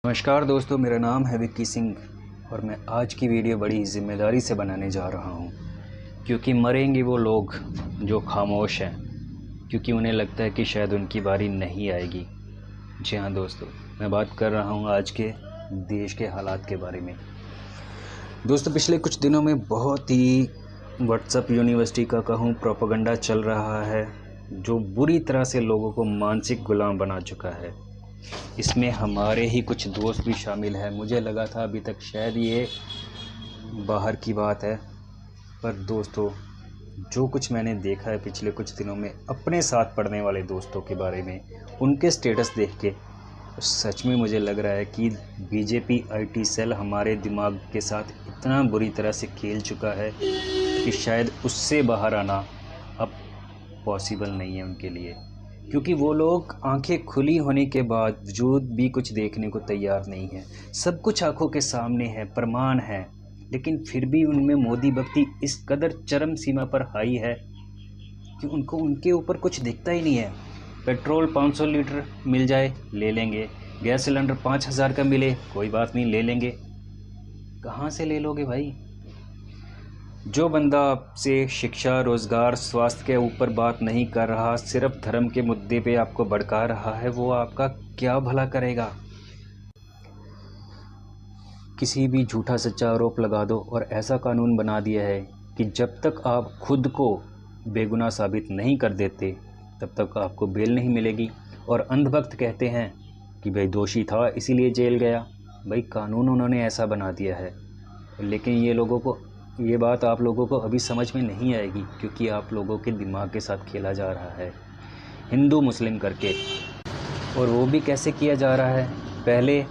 नमस्कार दोस्तों, मेरा नाम है विक्की सिंह और मैं आज की वीडियो बड़ी ज़िम्मेदारी से बनाने जा रहा हूँ क्योंकि मरेंगे वो लोग जो खामोश हैं, क्योंकि उन्हें लगता है कि शायद उनकी बारी नहीं आएगी। जी हाँ दोस्तों, मैं बात कर रहा हूँ आज के देश के हालात के बारे में। दोस्तों, पिछले कुछ दिनों में बहुत ही व्हाट्सएप यूनिवर्सिटी का कहूँ प्रोपेगेंडा चल रहा है जो बुरी तरह से लोगों को मानसिक गुलाम बना चुका है। इसमें हमारे ही कुछ दोस्त भी शामिल हैं। मुझे लगा था अभी तक शायद ये बाहर की बात है, पर दोस्तों जो कुछ मैंने देखा है पिछले कुछ दिनों में अपने साथ पढ़ने वाले दोस्तों के बारे में, उनके स्टेटस देख के सच में मुझे लग रहा है कि बीजेपी आईटी सेल हमारे दिमाग के साथ इतना बुरी तरह से खेल चुका है कि शायद उससे बाहर आना अब पॉसिबल नहीं है उनके लिए, क्योंकि वो लोग आंखें खुली होने के बावजूद भी कुछ देखने को तैयार नहीं है। सब कुछ आंखों के सामने है, प्रमाण है, लेकिन फिर भी उनमें मोदी भक्ति इस कदर चरम सीमा पर हाई है कि उनको उनके ऊपर कुछ दिखता ही नहीं है। पेट्रोल 500 लीटर मिल जाए ले लेंगे, गैस सिलेंडर 5000 का मिले कोई बात नहीं ले लेंगे। कहाँ से ले लोगे भाई? जो बंदा आपसे शिक्षा, रोज़गार, स्वास्थ्य के ऊपर बात नहीं कर रहा, सिर्फ धर्म के मुद्दे पे आपको भड़का रहा है, वो आपका क्या भला करेगा? किसी भी झूठा सच्चा आरोप लगा दो और ऐसा कानून बना दिया है कि जब तक आप खुद को बेगुनाह साबित नहीं कर देते तब तक आपको बेल नहीं मिलेगी। और अंधभक्त कहते हैं कि भाई दोषी था इसीलिए जेल गया। भाई कानून उन्होंने ऐसा बना दिया है, लेकिन ये बात आप लोगों को अभी समझ में नहीं आएगी क्योंकि आप लोगों के दिमाग के साथ खेला जा रहा है हिंदू मुस्लिम करके। और वो भी कैसे किया जा रहा है? पहले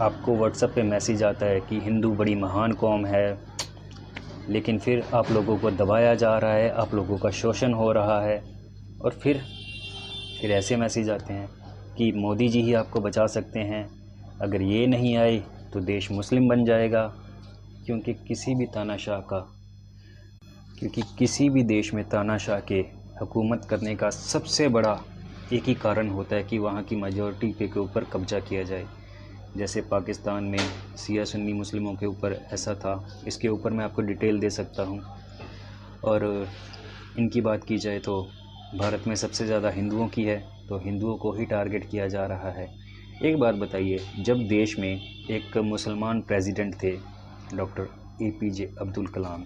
आपको व्हाट्सएप पे मैसेज आता है कि हिंदू बड़ी महान कौम है, लेकिन फिर आप लोगों को दबाया जा रहा है, आप लोगों का शोषण हो रहा है। और फिर ऐसे मैसेज आते हैं कि मोदी जी ही आपको बचा सकते हैं, अगर ये नहीं आए तो देश मुस्लिम बन जाएगा। क्योंकि किसी भी देश में तानाशाह के हुकूमत करने का सबसे बड़ा एक ही कारण होता है कि वहाँ की मेजॉरिटी के ऊपर कब्जा किया जाए। जैसे पाकिस्तान में शिया सुन्नी मुस्लिमों के ऊपर ऐसा था, इसके ऊपर मैं आपको डिटेल दे सकता हूँ। और इनकी बात की जाए तो भारत में सबसे ज़्यादा हिंदुओं की है, तो हिंदुओं को ही टारगेट किया जा रहा है। एक बात बताइए, जब देश में एक मुसलमान प्रेसिडेंट थे डॉक्टर APJ अब्दुल कलाम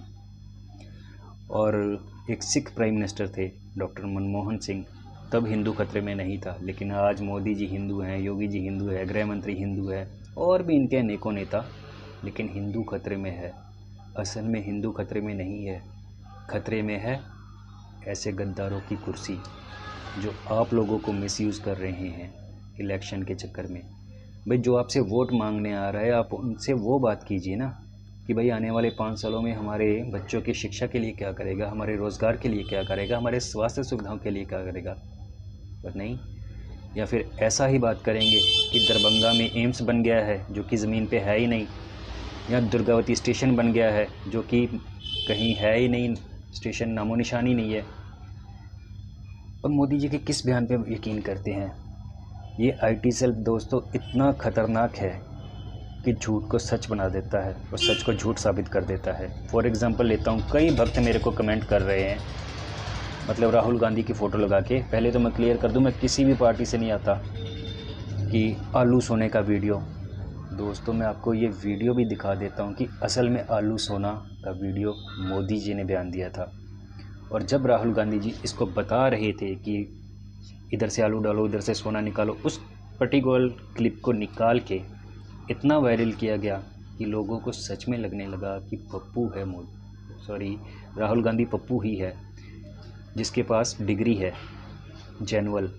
और एक सिख प्राइम मिनिस्टर थे डॉक्टर मनमोहन सिंह, तब हिंदू खतरे में नहीं था। लेकिन आज मोदी जी हिंदू हैं, योगी जी हिंदू है, गृह मंत्री हिंदू है और भी इनके अनेकों नेता, लेकिन हिंदू खतरे में है। असल में हिंदू खतरे में नहीं है, खतरे में है ऐसे गद्दारों की कुर्सी जो आप लोगों को मिसयूज़ कर रहे हैं इलेक्शन के चक्कर में। भाई जो आपसे वोट मांगने आ रहा है आप उनसे वो बात कीजिए ना कि भाई आने वाले 5 सालों में हमारे बच्चों की शिक्षा के लिए क्या करेगा, हमारे रोज़गार के लिए क्या करेगा, हमारे स्वास्थ्य सुविधाओं के लिए क्या करेगा। पर नहीं, या फिर ऐसा ही बात करेंगे कि दरभंगा में एम्स बन गया है जो कि ज़मीन पे है ही नहीं, या दुर्गावती स्टेशन बन गया है जो कि कहीं है ही नहीं, स्टेशन नामो निशान ही नहीं है। और मोदी जी के किस बयान पे यकीन करते हैं? ये आईटी सेल दोस्तों इतना ख़तरनाक है कि झूठ को सच बना देता है और सच को झूठ साबित कर देता है। फॉर एग्ज़ाम्पल लेता हूँ, कई भक्त मेरे को कमेंट कर रहे हैं, मतलब राहुल गांधी की फ़ोटो लगा के। पहले तो मैं क्लियर कर दूँ, मैं किसी भी पार्टी से नहीं आता कि आलू सोने का वीडियो। दोस्तों मैं आपको ये वीडियो भी दिखा देता हूँ कि असल में आलू सोना का वीडियो मोदी जी ने बयान दिया था। और जब राहुल गांधी जी इसको बता रहे थे कि इधर से आलू डालो इधर से सोना निकालो, उस पर्टिकुलर क्लिप को निकाल के इतना वायरल किया गया कि लोगों को सच में लगने लगा कि राहुल गांधी पप्पू ही है जिसके पास डिग्री है जनरल।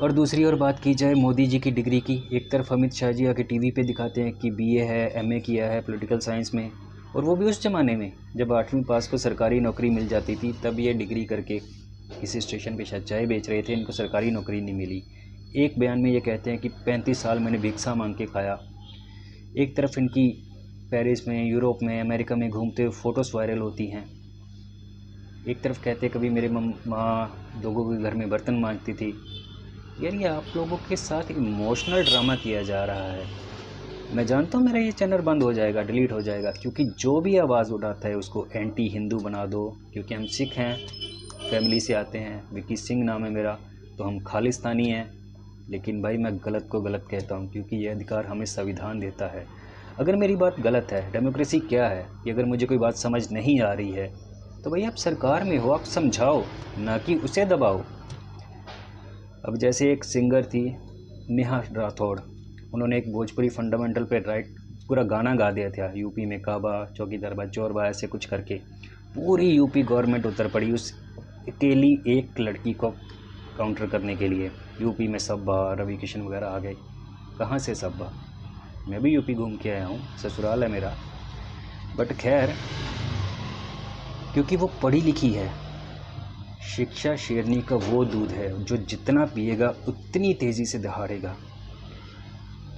और दूसरी ओर बात की जाए मोदी जी की डिग्री की, एक तरफ अमित शाह जी आके टीवी पे दिखाते हैं कि BA है, MA किया है पॉलिटिकल साइंस में, और वो भी उस ज़माने में जब 8वीं पास को सरकारी नौकरी मिल जाती थी, तब ये डिग्री करके किसी स्टेशन पे शायद चाय बेच रहे थे, इनको सरकारी नौकरी नहीं मिली। एक बयान में ये कहते हैं कि 35 साल मैंने भिक्षा मांग के खाया। एक तरफ इनकी पेरिस में, यूरोप में, अमेरिका में घूमते हुए फ़ोटोज़ वायरल होती हैं। एक तरफ कहते हैं कभी मेरे माँ लोगों के घर में बर्तन मांजती थी, यार ये आप लोगों के साथ इमोशनल ड्रामा किया जा रहा है। मैं जानता हूँ मेरा ये चैनल बंद हो जाएगा, डिलीट हो जाएगा, क्योंकि जो भी आवाज़ उठाता है उसको एंटी हिंदू बना दो। क्योंकि हम सिख हैं, फैमिली से आते हैं, विकी सिंह नाम है मेरा, तो हम खालिस्तानी हैं। लेकिन भाई मैं गलत को गलत कहता हूँ, क्योंकि ये अधिकार हमें संविधान देता है। अगर मेरी बात गलत है, डेमोक्रेसी क्या है, कि अगर मुझे कोई बात समझ नहीं आ रही है तो भाई आप सरकार में हो, आप समझाओ, ना कि उसे दबाओ। अब जैसे एक सिंगर थी नेहा राठौड़, उन्होंने एक भोजपुरी फंडामेंटल पे राइट पूरा गाना गा दिया था, यूपी में काबा चौकीदार बा चोर बा, ऐसे कुछ करके पूरी यूपी गवर्नमेंट उतर पड़ी उस अकेली एक लड़की को काउंटर करने के लिए। यूपी में सब्बा रवि किशन वगैरह आ गए। कहाँ से सब्बा? मैं भी यूपी घूम के आया हूँ, ससुराल है मेरा। बट खैर, क्योंकि वो पढ़ी लिखी है। शिक्षा शेरनी का वो दूध है जो जितना पिएगा उतनी तेज़ी से दहाड़ेगा।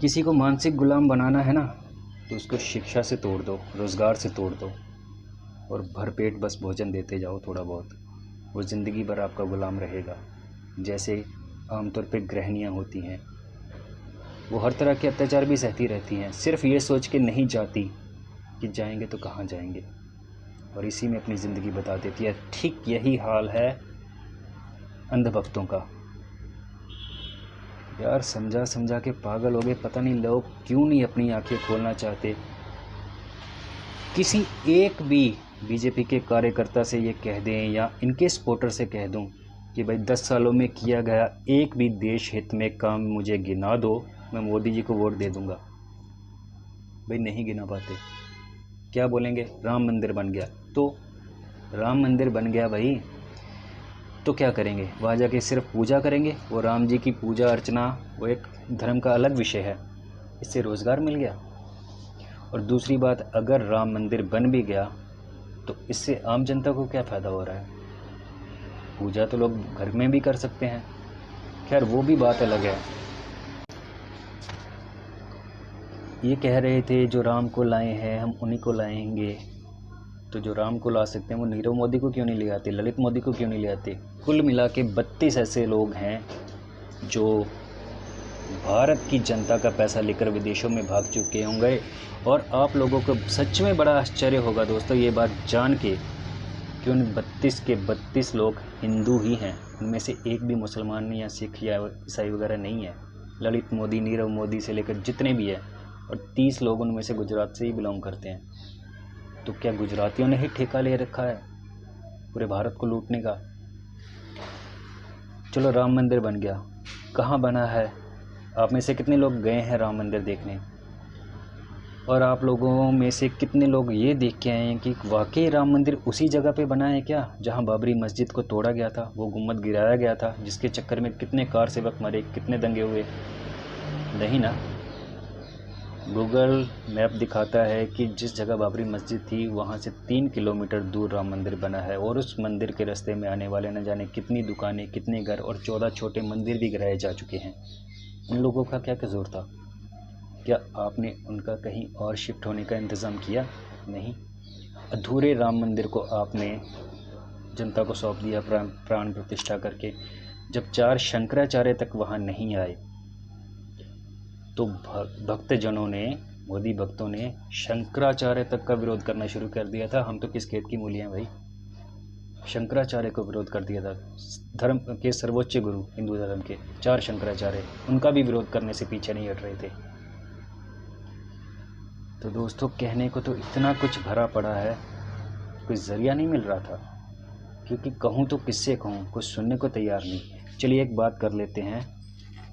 किसी को मानसिक गुलाम बनाना है ना, तो उसको शिक्षा से तोड़ दो, रोज़गार से तोड़ दो, और भरपेट बस भोजन देते जाओ थोड़ा बहुत। वो ज़िंदगी भर आपका गुलाम रहेगा। जैसे आमतौर पे गृहिणियाँ होती हैं, वो हर तरह के अत्याचार भी सहती रहती हैं, सिर्फ ये सोच के नहीं जाती कि जाएंगे तो कहाँ जाएंगे, और इसी में अपनी ज़िंदगी बता देती है। ठीक यही हाल है अंधभक्तों का। यार समझा समझा के पागल हो गए। पता नहीं लोग क्यों नहीं अपनी आंखें खोलना चाहते। किसी एक भी बीजेपी के कार्यकर्ता से ये कह दें या इनके सपोर्टर से कह दूं कि भाई 10 सालों में किया गया एक भी देश हित में काम मुझे गिना दो, मैं मोदी जी को वोट दे दूंगा। भाई नहीं गिना पाते। क्या बोलेंगे? राम मंदिर बन गया। तो राम मंदिर बन गया भाई, तो क्या करेंगे? वहाँ जाके सिर्फ पूजा करेंगे? वो राम जी की पूजा अर्चना वो एक धर्म का अलग विषय है। इससे रोज़गार मिल गया। और दूसरी बात, अगर राम मंदिर बन भी गया तो इससे आम जनता को क्या फ़ायदा हो रहा है? पूजा तो लोग घर में भी कर सकते हैं। खैर वो भी बात अलग है। ये कह रहे थे जो राम को लाए हैं हम उन्हीं को लाएंगे। तो जो राम को ला सकते हैं वो नीरव मोदी को क्यों नहीं ले आते, ललित मोदी को क्यों नहीं ले आते? कुल मिला के 32 ऐसे लोग हैं जो भारत की जनता का पैसा लेकर विदेशों में भाग चुके होंगे। और आप लोगों को सच में बड़ा आश्चर्य होगा दोस्तों ये बात जान के कि उन 32 के 32 लोग हिंदू ही हैं। उनमें से एक भी मुसलमान नहीं या सिख या ईसाई वगैरह नहीं है। ललित मोदी, नीरव मोदी से लेकर जितने भी हैं, और 30 लोग उनमें से गुजरात से ही बिलोंग करते हैं। तो क्या गुजरातियों ने ही ठेका ले रखा है पूरे भारत को लूटने का? चलो राम मंदिर बन गया, कहाँ बना है? आप में से कितने लोग गए हैं राम मंदिर देखने? और आप लोगों में से कितने लोग ये देख के आए हैं कि वाकई राम मंदिर उसी जगह पे बना है क्या जहाँ बाबरी मस्जिद को तोड़ा गया था, वो गुम्बद गिराया गया था, जिसके चक्कर में कितने कार सेवक मरे, कितने दंगे हुए? नहीं ना। गूगल मैप दिखाता है कि जिस जगह बाबरी मस्जिद थी वहाँ से 3 किलोमीटर दूर राम मंदिर बना है। और उस मंदिर के रास्ते में आने वाले न जाने कितनी दुकानें, कितने घर और 14 छोटे मंदिर भी गिराए जा चुके हैं। उन लोगों का क्या कसूर था? क्या आपने उनका कहीं और शिफ्ट होने का इंतज़ाम किया? नहीं। अधूरे राम मंदिर को आपने जनता को सौंप दिया प्राण प्रतिष्ठा करके। जब 4 शंकराचार्य तक वहाँ नहीं आए तो भक्तजनों ने, मोदी भक्तों ने शंकराचार्य तक का विरोध करना शुरू कर दिया था। हम तो किस खेत की मूली हैं भाई? शंकराचार्य को विरोध कर दिया था। धर्म के सर्वोच्च गुरु, हिंदू धर्म के 4 शंकराचार्य, उनका भी विरोध करने से पीछे नहीं हट रहे थे। तो दोस्तों कहने को तो इतना कुछ भरा पड़ा है, कोई ज़रिया नहीं मिल रहा था। क्योंकि कहूँ तो किससे कहूँ, कुछ सुनने को तैयार नहीं। चलिए एक बात कर लेते हैं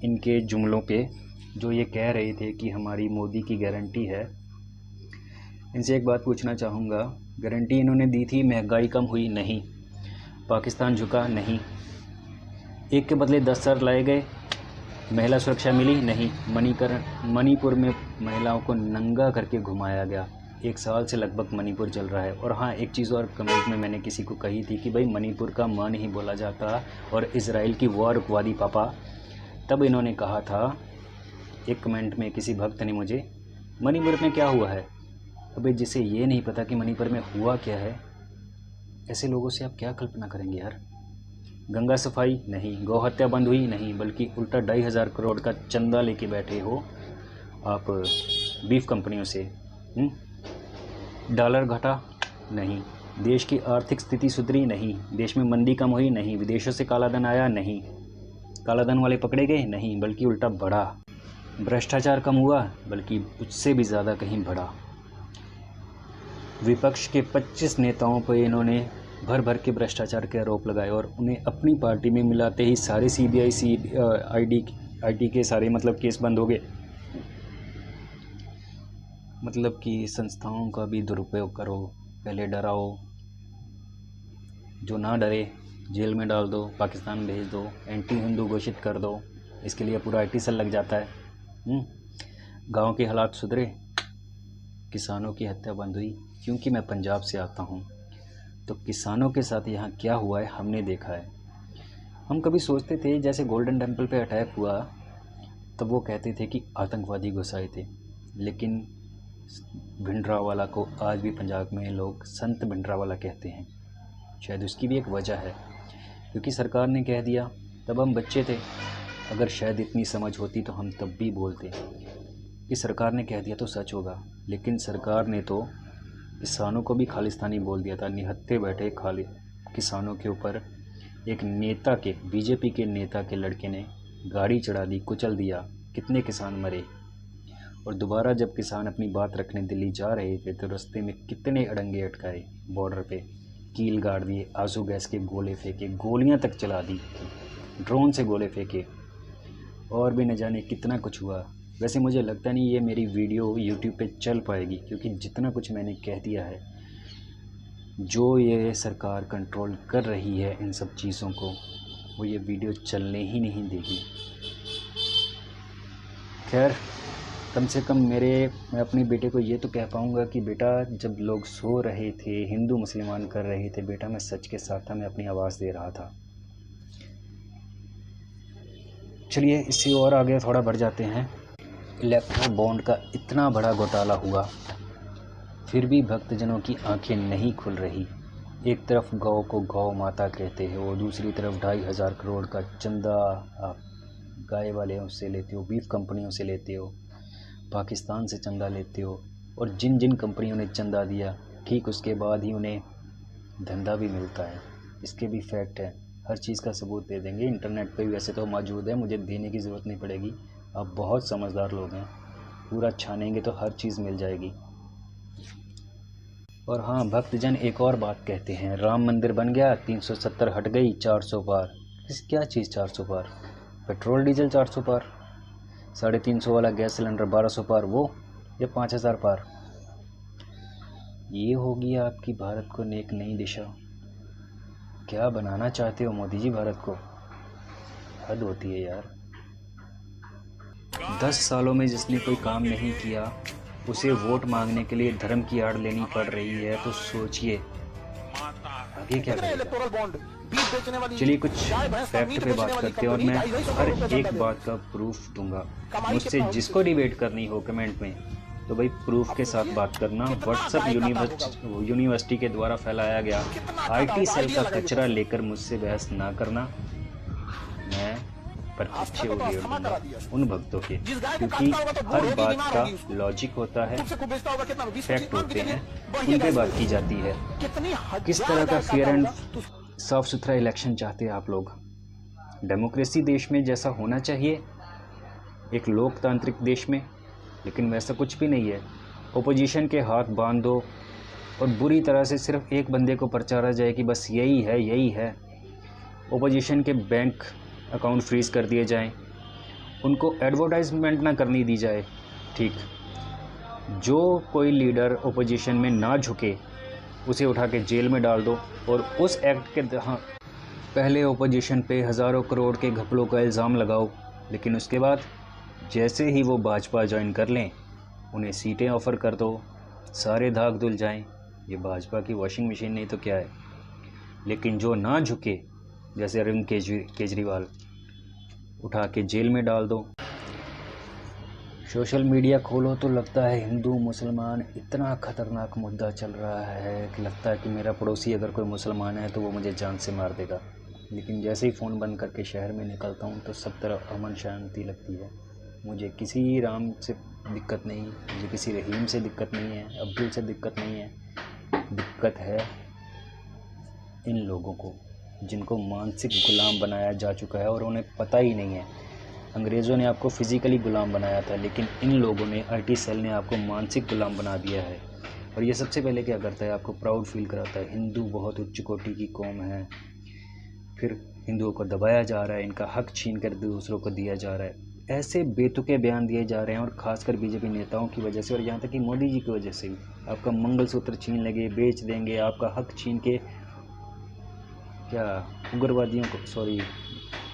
इनके जुमलों पे, जो ये कह रहे थे कि हमारी मोदी की गारंटी है। इनसे एक बात पूछना चाहूँगा, गारंटी इन्होंने दी थी महंगाई कम हुई? नहीं। पाकिस्तान झुका? नहीं। एक के बदले 10 सर लाए गए? महिला सुरक्षा मिली? नहीं। मणिपुर में महिलाओं को नंगा करके घुमाया गया। 1 साल से लगभग मणिपुर चल रहा है। और हाँ, एक चीज़ और कमेंट में मैंने किसी को कही थी कि भाई मणिपुर का मां नहीं बोला जाता और इजराइल की वॉर रुकवा दी पापा। तब इन्होंने कहा था, एक कमेंट में किसी भक्त ने मुझे, मणिपुर में क्या हुआ है? अबे जिसे ये नहीं पता कि मणिपुर में हुआ क्या है, ऐसे लोगों से आप क्या कल्पना करेंगे यार? गंगा सफाई नहीं, गौ हत्या बंद हुई नहीं, बल्कि उल्टा 2,500 करोड़ का चंदा लेके बैठे हो आप बीफ कंपनियों से। डॉलर घटा नहीं, देश की आर्थिक स्थिति सुधरी नहीं, देश में मंदी कम हुई नहीं, विदेशों से काला धन आया नहीं, काला धन वाले पकड़े गए नहीं, बल्कि उल्टा बढ़ा। भ्रष्टाचार कम हुआ, बल्कि उससे भी ज़्यादा कहीं बढ़ा। विपक्ष के 25 नेताओं पर इन्होंने भर भर के भ्रष्टाचार के आरोप लगाए और उन्हें अपनी पार्टी में मिलाते ही सारे CBI IT के सारे मतलब केस बंद हो गए। मतलब कि संस्थाओं का भी दुरुपयोग करो, पहले डराओ, जो ना डरे जेल में डाल दो, पाकिस्तान भेज दो, एंटी हिंदू घोषित कर दो, इसके लिए पूरा IT सेल लग जाता है। गांव के हालात सुधरे, किसानों की हत्या बंद हुई। क्योंकि मैं पंजाब से आता हूं, तो किसानों के साथ यहाँ क्या हुआ है हमने देखा है। हम कभी सोचते थे जैसे गोल्डन टेम्पल पे अटैक हुआ तब वो कहते थे कि आतंकवादी घुस आए थे, लेकिन भिंडरावाला को आज भी पंजाब में लोग संत भिंडरावाला कहते हैं। शायद उसकी भी एक वजह है, क्योंकि सरकार ने कह दिया, तब हम बच्चे थे, अगर शायद इतनी समझ होती तो हम तब भी बोलते कि सरकार ने कह दिया तो सच होगा। लेकिन सरकार ने तो किसानों को भी खालिस्तानी बोल दिया था। निहत्थे बैठे किसानों के ऊपर एक नेता के, BJP के नेता के लड़के ने गाड़ी चढ़ा दी, कुचल दिया, कितने किसान मरे। और दोबारा जब किसान अपनी बात रखने दिल्ली जा रहे थे तो रास्ते में कितने अड़ंगे अटकाए, बॉर्डर पे कील गाड़ दिए, आंसू गैस के गोले फेंके, गोलियां तक चला दी, ड्रोन से गोले फेंके, और भी न जाने कितना कुछ हुआ। वैसे मुझे लगता नहीं ये मेरी वीडियो YouTube पे चल पाएगी, क्योंकि जितना कुछ मैंने कह दिया है, जो ये सरकार कंट्रोल कर रही है इन सब चीज़ों को, वो ये वीडियो चलने ही नहीं देगी। खैर, कम से कम मैं अपने बेटे को ये तो कह पाऊँगा कि बेटा, जब लोग सो रहे थे, हिंदू मुसलमान कर रहे थे, बेटा मैं सच के साथ था, मैं अपनी आवाज़ दे रहा था। चलिए इससे और आगे थोड़ा बढ़ जाते हैं। इलेक्ट्रल बॉन्ड का इतना बड़ा घोटाला हुआ, फिर भी भक्तजनों की आंखें नहीं खुल रही। एक तरफ गौ को गौ माता कहते हो और दूसरी तरफ 2,500 करोड़ का चंदा आप गाय वाले से लेते हो, बीफ कंपनियों से लेते हो, पाकिस्तान से चंदा लेते हो, और जिन जिन कंपनियों ने चंदा दिया ठीक उसके बाद ही उन्हें धंधा भी मिलता है। इसके भी फैक्ट है, हर चीज़ का सबूत दे देंगे, इंटरनेट पे वैसे तो मौजूद है, मुझे देने की ज़रूरत नहीं पड़ेगी। आप बहुत समझदार लोग हैं, पूरा छानेंगे तो हर चीज़ मिल जाएगी। और हाँ, भक्तजन एक और बात कहते हैं, राम मंदिर बन गया, 370 हट गई, 400 पार। क्या चीज़ 400 पार? पेट्रोल डीजल 400 पार, 350 वाला गैस सिलेंडर 1200 पार, वो या 5000 पार। ये होगी आपकी भारत को एक नई दिशा। क्या बनाना चाहते हो मोदी जी भारत को? हद होती है यार। 10 सालों में जिसने कोई काम नहीं किया उसे वोट मांगने के लिए धर्म की आड़ लेनी पड़ रही है, तो सोचिए आगे क्या करेगा। चलिए कुछ फैक्ट पे बात करते हैं और मैं हर एक बात का प्रूफ दूंगा। मुझसे जिसको डिबेट करनी हो कमेंट में, तो भाई प्रूफ के साथ बात करना। व्हाट्सएप यूनिवर्सिटी के द्वारा फैलाया गया IT सेल का कचरा लेकर मुझसे बहस ना करना। मैं पर पीछे उन भक्तों के, क्योंकि हर बात का लॉजिक होता है, फैक्ट होते हैं, उन पे बात की जाती है। किस तरह का फेयर एंड साफ सुथरा इलेक्शन चाहते हैं आप लोग? डेमोक्रेसी देश में जैसा होना चाहिए, एक लोकतांत्रिक देश में, लेकिन वैसा कुछ भी नहीं है। ओपोजिशन के हाथ बांध दो और बुरी तरह से सिर्फ एक बंदे को प्रचारा जाए कि बस यही है यही है। ओपोजिशन के बैंक अकाउंट फ्रीज़ कर दिए जाएं, उनको एडवर्टाइजमेंट ना करनी दी जाए। ठीक, जो कोई लीडर ओपोजिशन में ना झुके उसे उठा के जेल में डाल दो, और उस एक्ट के पहले ओपोजिशन पे हज़ारों करोड़ के घपलों का इल्ज़ाम लगाओ, लेकिन उसके बाद जैसे ही वो भाजपा ज्वाइन कर लें उन्हें सीटें ऑफ़र कर दो, सारे दाग धुल जाएं। ये भाजपा की वॉशिंग मशीन नहीं तो क्या है। लेकिन जो ना झुके, जैसे अरविंद केजरीवाल, उठा के जेल में डाल दो। सोशल मीडिया खोलो तो लगता है हिंदू मुसलमान इतना ख़तरनाक मुद्दा चल रहा है कि लगता है कि मेरा पड़ोसी अगर कोई मुसलमान है तो वो मुझे जान से मार देगा। लेकिन जैसे ही फ़ोन बंद करके शहर में निकलता हूँ तो सब तरफ अमन शांति लगती है। मुझे किसी राम से दिक्कत नहीं, मुझे किसी रहीम से दिक्कत नहीं है, अब्दुल से दिक्कत नहीं है। दिक्कत है इन लोगों को जिनको मानसिक गुलाम बनाया जा चुका है और उन्हें पता ही नहीं है। अंग्रेज़ों ने आपको फ़िज़िकली गुलाम बनाया था, लेकिन इन लोगों ने, आईटी सेल ने आपको मानसिक गुलाम बना दिया है। और ये सबसे पहले क्या करता है, आपको प्राउड फील कराता है, हिंदू बहुत उच्च कोटि की कौम है। फिर हिंदुओं को दबाया जा रहा है, इनका हक छीन कर दूसरों को दिया जा रहा है। ऐसे बेतुके बयान दिए जा रहे हैं, और ख़ासकर बीजेपी नेताओं की वजह से, और यहाँ तक कि मोदी जी की वजह से भी। आपका मंगलसूत्र छीन लेंगे, बेच देंगे, आपका हक छीन के क्या उग्रवादियों को, सॉरी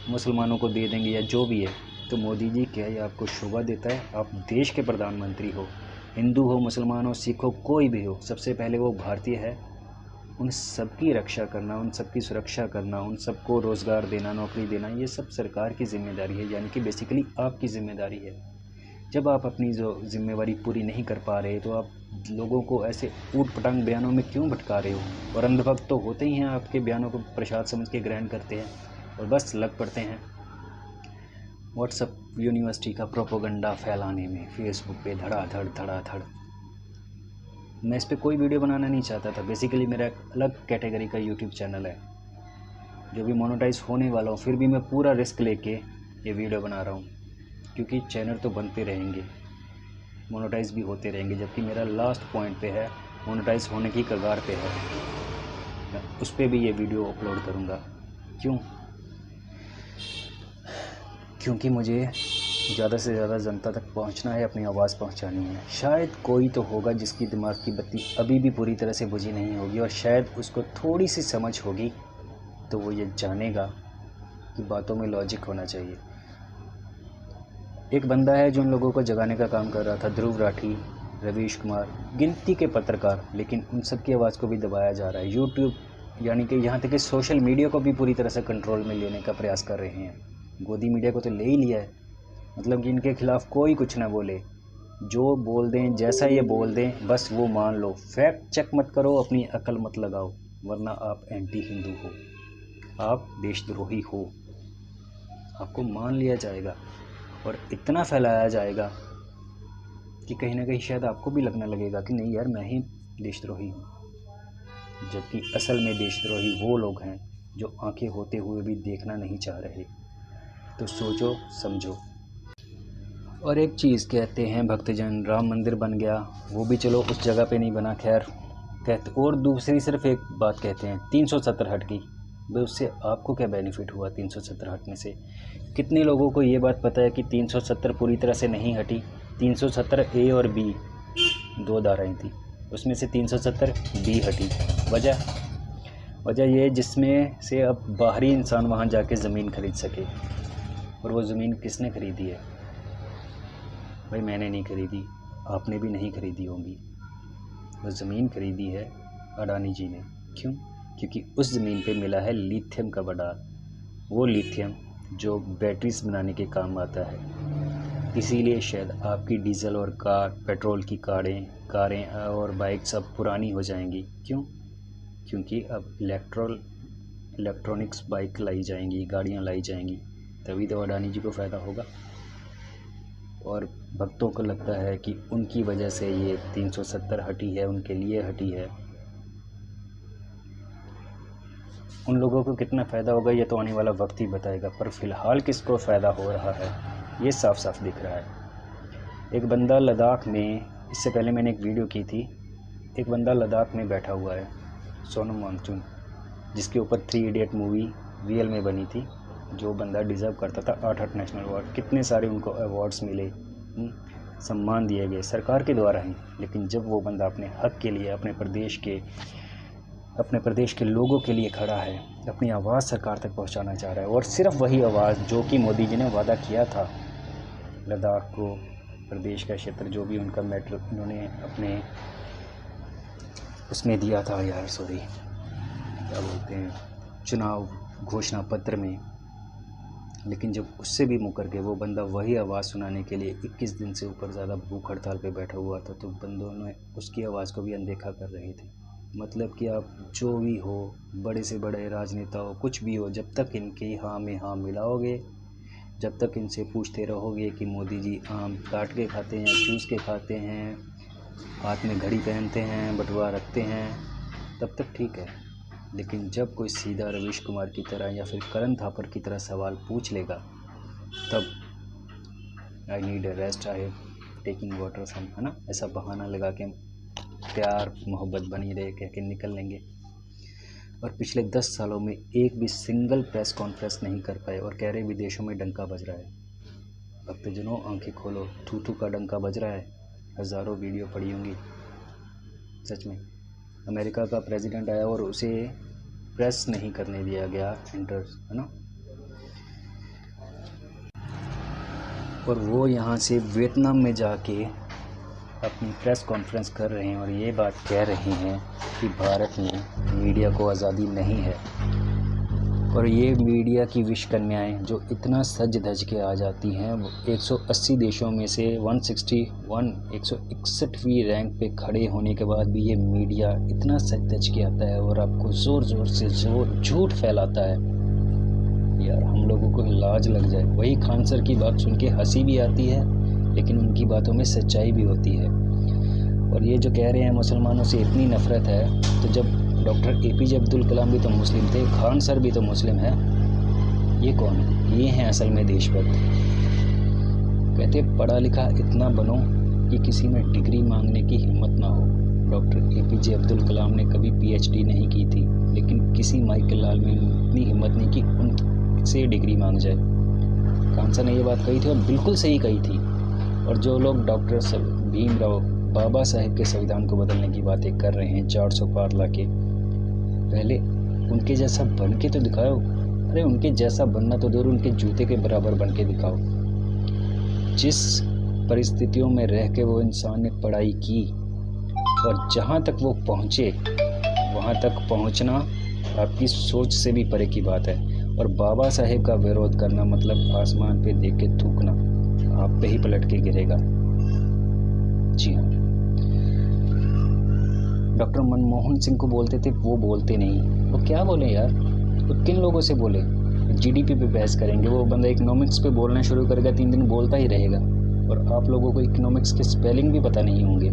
मुसलमानों को दे देंगे, या जो भी है। तो मोदी जी क्या ये आपको शोभा देता है? आप देश के प्रधानमंत्री हो, हिंदू हो, मुसलमान हो, सिख हो, कोई भी हो, सबसे पहले वो भारतीय है। उन सबकी रक्षा करना, उन सबकी सुरक्षा करना, उन सबको रोज़गार देना, नौकरी देना, ये सब सरकार की जिम्मेदारी है, यानी कि बेसिकली आपकी ज़िम्मेदारी है। जब आप अपनी जो जिम्मेवारी पूरी नहीं कर पा रहे तो आप लोगों को ऐसे ऊट पटांग बयानों में क्यों भटका रहे हो? और अंधभक्त तो होते ही हैं, आपके बयानों को प्रसाद समझ के ग्रहण करते हैं और बस लग पड़ते हैं व्हाट्सएप यूनिवर्सिटी का प्रोपोगंडा फैलाने में, फेसबुक पे धड़ाधड़ धड़ाधड़। मैं इस पर कोई वीडियो बनाना नहीं चाहता था। बेसिकली मेरा एक अलग कैटेगरी का यूट्यूब चैनल है जो भी मोनेटाइज होने वाला हूँ, फिर भी मैं पूरा रिस्क लेके ये वीडियो बना रहा हूँ, क्योंकि चैनल तो बनते रहेंगे, मोनेटाइज भी होते रहेंगे। जबकि मेरा लास्ट पॉइंट पे है, मोनेटाइज होने की कगार पे है। मैं उस पर भी ये वीडियो अपलोड करूँगा। क्यों? क्योंकि मुझे ज़्यादा से ज़्यादा जनता तक पहुंचना है, अपनी आवाज़ पहुंचानी है। शायद कोई तो होगा जिसकी दिमाग की बत्ती अभी भी पूरी तरह से बुझी नहीं होगी, और शायद उसको थोड़ी सी समझ होगी, तो वो ये जानेगा कि बातों में लॉजिक होना चाहिए। एक बंदा है जो उन लोगों को जगाने का काम कर रहा था, ध्रुव राठी, रवीश कुमार, गिनती के पत्रकार, लेकिन उन सब की आवाज़ को भी दबाया जा रहा है। यूट्यूब, यानी कि यहाँ तक कि सोशल मीडिया को भी पूरी तरह से कंट्रोल में लेने का प्रयास कर रहे हैं। गोदी मीडिया को तो ले ही लिया है, मतलब कि इनके खिलाफ़ कोई कुछ ना बोले, जो बोल दें, जैसा ये बोल दें, बस वो मान लो। फैक्ट चेक मत करो, अपनी अकल मत लगाओ, वरना आप एंटी हिंदू हो, आप देशद्रोही हो। आपको मान लिया जाएगा और इतना फैलाया जाएगा कि कहीं ना कहीं शायद आपको भी लगने लगेगा कि नहीं यार, मैं ही देशद्रोही हूँ। जबकि असल में देशद्रोही वो लोग हैं जो आंखें होते हुए भी देखना नहीं चाह रहे। तो सोचो समझो। और एक चीज़ कहते हैं भक्तजन, राम मंदिर बन गया, वो भी चलो उस जगह पे नहीं बना, खैर कहते। और दूसरी सिर्फ एक बात कहते हैं, 370 हट की, भाई उससे आपको क्या बेनिफिट हुआ? 370 हटने से कितने लोगों को ये बात पता है कि 370 पूरी तरह से नहीं हटी? 370 ए और बी दो धाराएं थी, उसमें से 370 बी हटी। वजह ये, जिसमें से अब बाहरी इंसान वहाँ जाके ज़मीन खरीद सके। और वो ज़मीन किसने खरीदी है? भाई मैंने नहीं खरीदी, आपने भी नहीं खरीदी होगी। वो ज़मीन खरीदी है अडानी जी ने। क्यों? क्योंकि उस ज़मीन पे मिला है लिथियम का भंडार, वो लिथियम जो बैटरीज बनाने के काम आता है। इसीलिए शायद आपकी डीजल और पेट्रोल की कारें और बाइक सब पुरानी हो जाएंगी। क्यों? क्योंकि अब इलेक्ट्रॉनिक्स बाइक लाई जाएंगी, गाड़ियाँ लाई जाएंगी, तभी तो अडानी जी को फ़ायदा होगा। और भक्तों को लगता है कि उनकी वजह से ये 370 हटी है, उनके लिए हटी है। उन लोगों को कितना फ़ायदा होगा ये तो आने वाला वक्त ही बताएगा, पर फ़िलहाल किसको फ़ायदा हो रहा है ये साफ साफ दिख रहा है। एक बंदा लद्दाख में, इससे पहले मैंने एक वीडियो की थी, एक बंदा लद्दाख में बैठा हुआ है, सोनम वांगचुक, जिसके ऊपर 3 इडियट मूवी रियल में बनी थी। जो बंदा डिज़र्व करता था 8 नेशनल अवार्ड, कितने सारे उनको अवार्ड्स मिले, सम्मान दिए गए सरकार के द्वारा ही। लेकिन जब वो बंदा अपने हक के लिए, अपने प्रदेश के लोगों के लिए खड़ा है, अपनी आवाज़ सरकार तक पहुंचाना चाह रहा है, और सिर्फ वही आवाज़ जो कि मोदी जी ने वादा किया था लद्दाख को, प्रदेश का क्षेत्र जो भी उनका मैटर उन्होंने अपने उसमें दिया था यार, सॉरी क्या बोलते हैं, चुनाव घोषणा पत्र में। लेकिन जब उससे भी मुकर गए, वो बंदा वही आवाज़ सुनाने के लिए 21 दिन से ऊपर ज़्यादा भूख हड़ताल पे बैठा हुआ था, तो बंदों ने उसकी आवाज़ को भी अनदेखा कर रहे थे। मतलब कि आप जो भी हो, बड़े से बड़े राजनेता हो, कुछ भी हो, जब तक इनके हाँ में हाँ मिलाओगे, जब तक इनसे पूछते रहोगे कि मोदी जी आम काट के खाते हैं, चूस के खाते हैं, हाथ में घड़ी पहनते हैं, बटुआ रखते हैं, तब तक ठीक है। लेकिन जब कोई सीधा रवीश कुमार की तरह या फिर करण थापर की तरह सवाल पूछ लेगा, तब I need a rest, I taking water some, है ना, ऐसा बहाना लगा के प्यार मोहब्बत बनी रहे कह के निकल लेंगे। और पिछले 10 सालों में एक भी सिंगल प्रेस कॉन्फ्रेंस नहीं कर पाए और कह रहे विदेशों में डंका बज रहा है। भक्तजनों आंखें खोलो, थू का डंका बज रहा है। हज़ारों वीडियो पड़ी होंगी। सच में अमेरिका का प्रेसिडेंट आया और उसे प्रेस नहीं करने दिया गया इंटर, है ना, और वो यहाँ से वियतनाम में जाके अपनी प्रेस कॉन्फ्रेंस कर रहे हैं और ये बात कह रहे हैं कि भारत में मीडिया को आज़ादी नहीं है। और ये मीडिया की विश कन्याएँ जो इतना सज धज के आ जाती हैं, वो 180 देशों में से 161वीं रैंक पे खड़े होने के बाद भी ये मीडिया इतना सज धज के आता है और आपको ज़ोर से झूठ फैलाता है। यार हम लोगों को लाज लग जाए। वही खान सर की बात सुन के हंसी भी आती है, लेकिन उनकी बातों में सच्चाई भी होती है। और ये जो कह रहे हैं मुसलमानों से इतनी नफ़रत है, तो जब डॉक्टर APJ अब्दुल कलाम भी तो मुस्लिम थे, खान सर भी तो मुस्लिम है, ये कौन है? ये हैं असल में देशभक्त। कहते पढ़ा लिखा इतना बनो कि किसी में डिग्री मांगने की हिम्मत ना हो। डॉक्टर APJ अब्दुल कलाम ने कभी PhD नहीं की थी, लेकिन किसी माइकल लाल में इतनी हिम्मत नहीं कि उनसे डिग्री मांग जाए। खान सर ने ये बात कही थी और बिल्कुल सही कही थी। और जो लोग डॉक्टर भीमराव बाबा साहेब के संविधान को बदलने की बातें कर रहे हैं 400 पार लाके, पहले उनके जैसा बन के तो दिखाओ। अरे उनके जैसा बनना तो दूर, उनके जूते के बराबर बन के दिखाओ। जिस परिस्थितियों में रह के वो इंसान ने पढ़ाई की और जहाँ तक वो पहुँचे, वहाँ तक पहुँचना आपकी सोच से भी परे की बात है। और बाबा साहेब का विरोध करना मतलब आसमान पे देख के थूकना, आप पे ही पलट के गिरेगा। जी हाँ, डॉक्टर मनमोहन सिंह को बोलते थे वो बोलते नहीं। वो क्या बोले यार, वो किन लोगों से बोले? GDP पे बहस करेंगे, वो बंदा इकोनॉमिक्स पे बोलना शुरू करेगा, 3 दिन बोलता ही रहेगा। और आप लोगों को इकोनॉमिक्स के स्पेलिंग भी पता नहीं होंगे,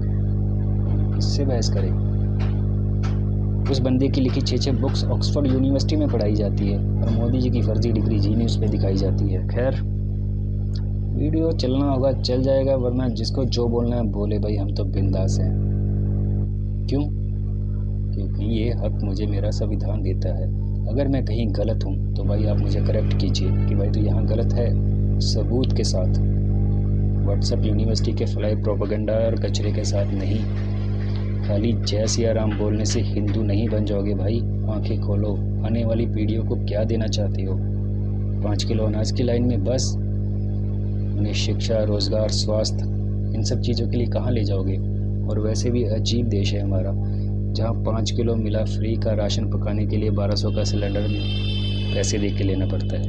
इससे बहस करें। उस बंदे की लिखी 6 बुक्स ऑक्सफोर्ड यूनिवर्सिटी में पढ़ाई जाती है और मोदी जी की फर्जी डिग्री जी न्यूज़ पे दिखाई जाती है। खैर, वीडियो चलना होगा चल जाएगा, वरना जिसको जो बोलना है बोले भाई, हम तो बिंदास हैं। क्यों? क्योंकि ये हक मुझे मेरा संविधान देता है। अगर मैं कहीं गलत हूँ तो भाई आप मुझे करेक्ट कीजिए कि भाई तो यहाँ गलत है, सबूत के साथ। व्हाट्सएप यूनिवर्सिटी के फ्लाई प्रोपेगेंडा और कचरे के साथ नहीं। खाली जय सिया राम बोलने से हिंदू नहीं बन जाओगे भाई। आंखें खोलो, आने वाली पीढ़ियों को क्या देना चाहते हो? 5 किलो अनाज की लाइन में बस? उन्हें शिक्षा, रोज़गार, स्वास्थ्य, इन सब चीज़ों के लिए कहाँ ले जाओगे? और वैसे भी अजीब देश है हमारा, जहाँ 5 किलो मिला फ्री का राशन पकाने के लिए 1200 का सिलेंडर पैसे दे के लेना पड़ता है।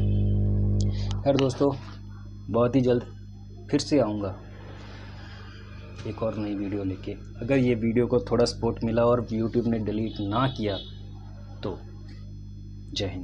खैर दोस्तों, बहुत ही जल्द फिर से आऊँगा एक और नई वीडियो लेके। अगर ये वीडियो को थोड़ा सपोर्ट मिला और YouTube ने डिलीट ना किया तो जय हिंद।